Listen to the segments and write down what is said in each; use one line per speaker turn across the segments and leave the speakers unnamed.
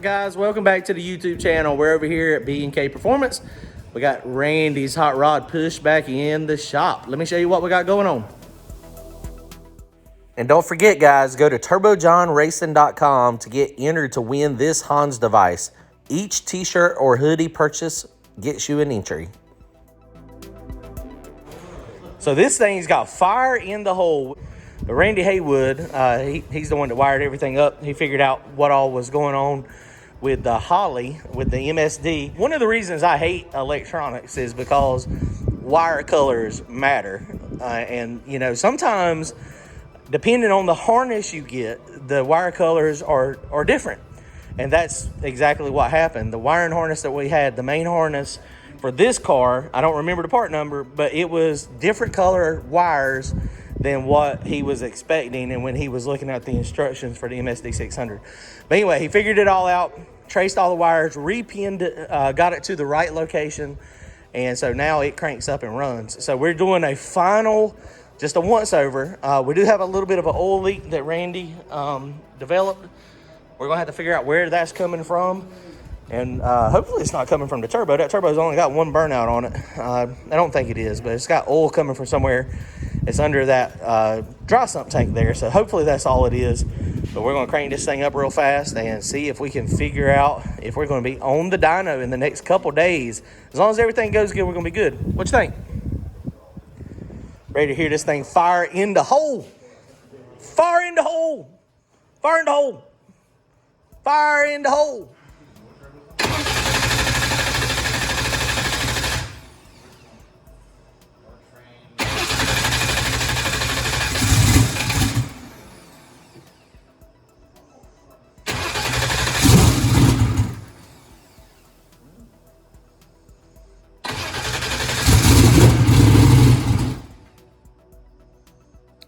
guys? Welcome back to the YouTube channel. We're over here at B&K Performance. We got Randy's hot rod push back in the shop. Let me show you what we got going on. And don't forget, guys, go to turbojohnracing.com to get entered to win this Hans device. Each t-shirt or hoodie purchase gets you an entry. So this thing's got fire in the hole. Randy Haywood, he's the one that wired everything up. He figured out what all was going on with the Holly, with the MSD. One of the reasons I hate electronics is because wire colors matter. And, you know, sometimes, depending on the harness you get, the wire colors are different. And that's exactly what happened. The wiring harness that we had, the main harness for this car, I don't remember the part number, but it was different color wires than what he was expecting and when he was looking at the instructions for the MSD 600. But anyway, he figured it all out, traced all the wires, repinned it, got it to the right location, and so now it cranks up and runs. So we're doing a final, just a once over. We do have a little bit of an oil leak that Randy developed. We're gonna have to figure out where that's coming from. And hopefully it's not coming from the turbo. That turbo's only got one burnout on it. I don't think it is, but it's got oil coming from somewhere. It's under that dry sump tank there, so hopefully that's all it is. But we're going to crank this thing up real fast and see if we can figure out if we're going to be on the dyno in the next couple days. As long as everything goes good, we're going to be good. What you think? Ready to hear this thing fire in the hole. Fire in the hole. Fire in the hole. Fire in the hole.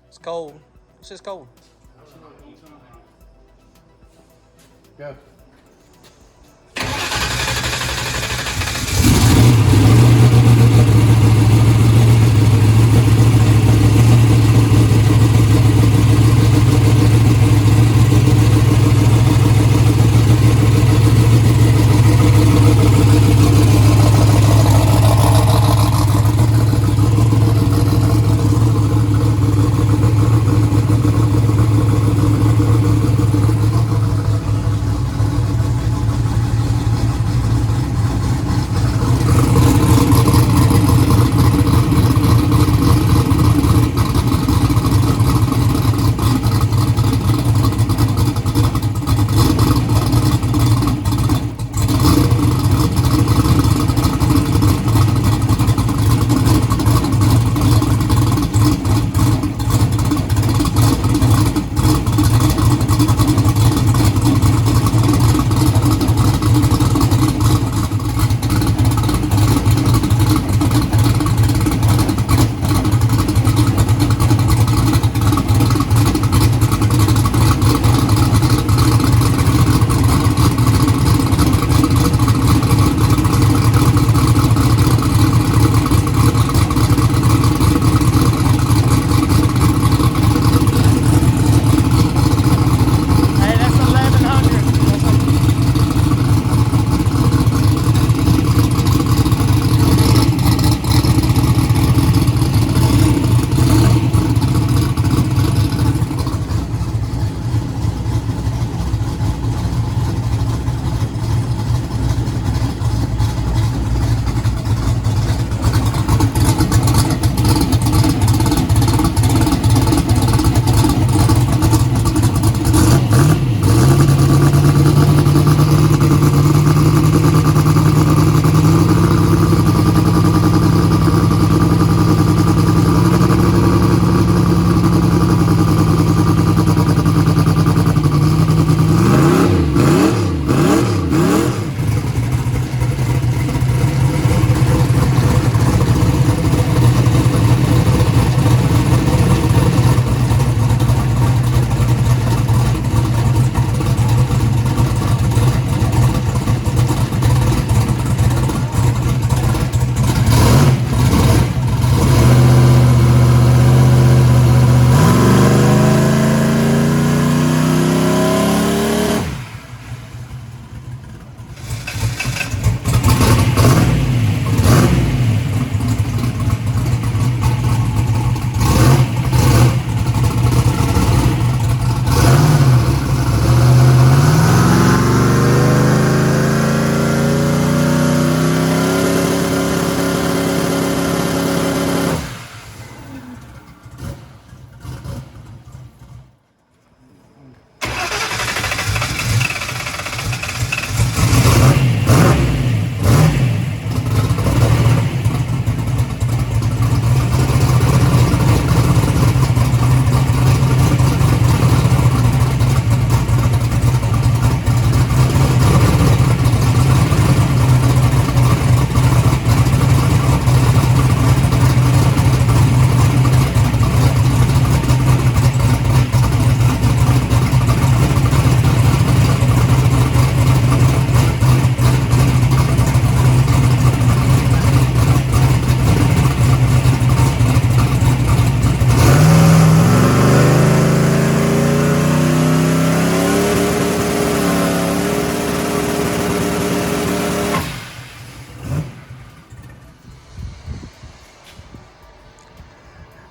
It's cold. It's just cold.
Go.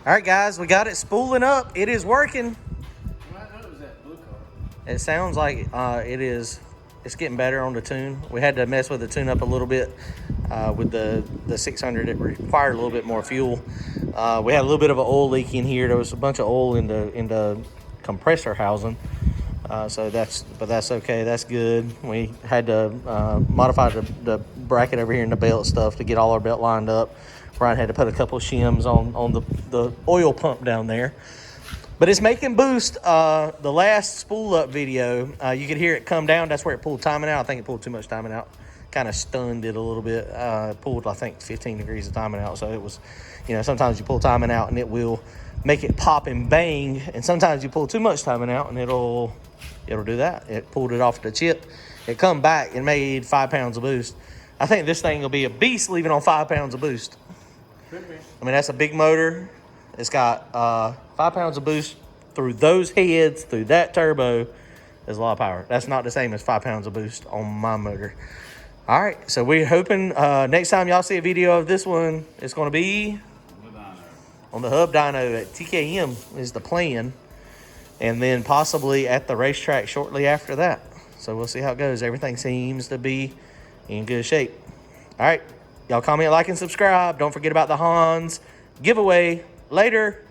All right, guys, we got it spooling up. It is working.
Well, I know it was that blue car.
It sounds like it is. It's getting better on the tune. We had to mess with the tune up a little bit with the 600. It required a little bit more fuel. We had a little bit of an oil leak in here. There was a bunch of oil in the compressor housing. So that's okay. That's good. We had to modify the bracket over here in the belt stuff to get all our belt lined up. Brian had to put a couple of shims on the oil pump down there. But it's making boost. The last spool up video, you could hear it come down. That's where it pulled timing out. I think it pulled too much timing out. Kind of stunned it a little bit. It pulled, I think, 15 degrees of timing out. So it was, sometimes you pull timing out and it will make it pop and bang. And sometimes you pull too much timing out and it'll do that. It pulled it off the chip. It come back and made 5 pounds of boost. I think this thing will be a beast leaving on 5 pounds of boost.
Could be.
I mean, that's a big motor. It's got 5 pounds of boost through those heads, through that turbo. There's a lot of power. That's not the same as 5 pounds of boost on my motor. All right, so we're hoping next time y'all see a video of this one, it's going to be on the hub dyno at TKM is the plan. And then possibly at the racetrack shortly after that. So we'll see how it goes. Everything seems to be in good shape. All right, y'all comment, like, and subscribe. Don't forget about the Hans giveaway. Later.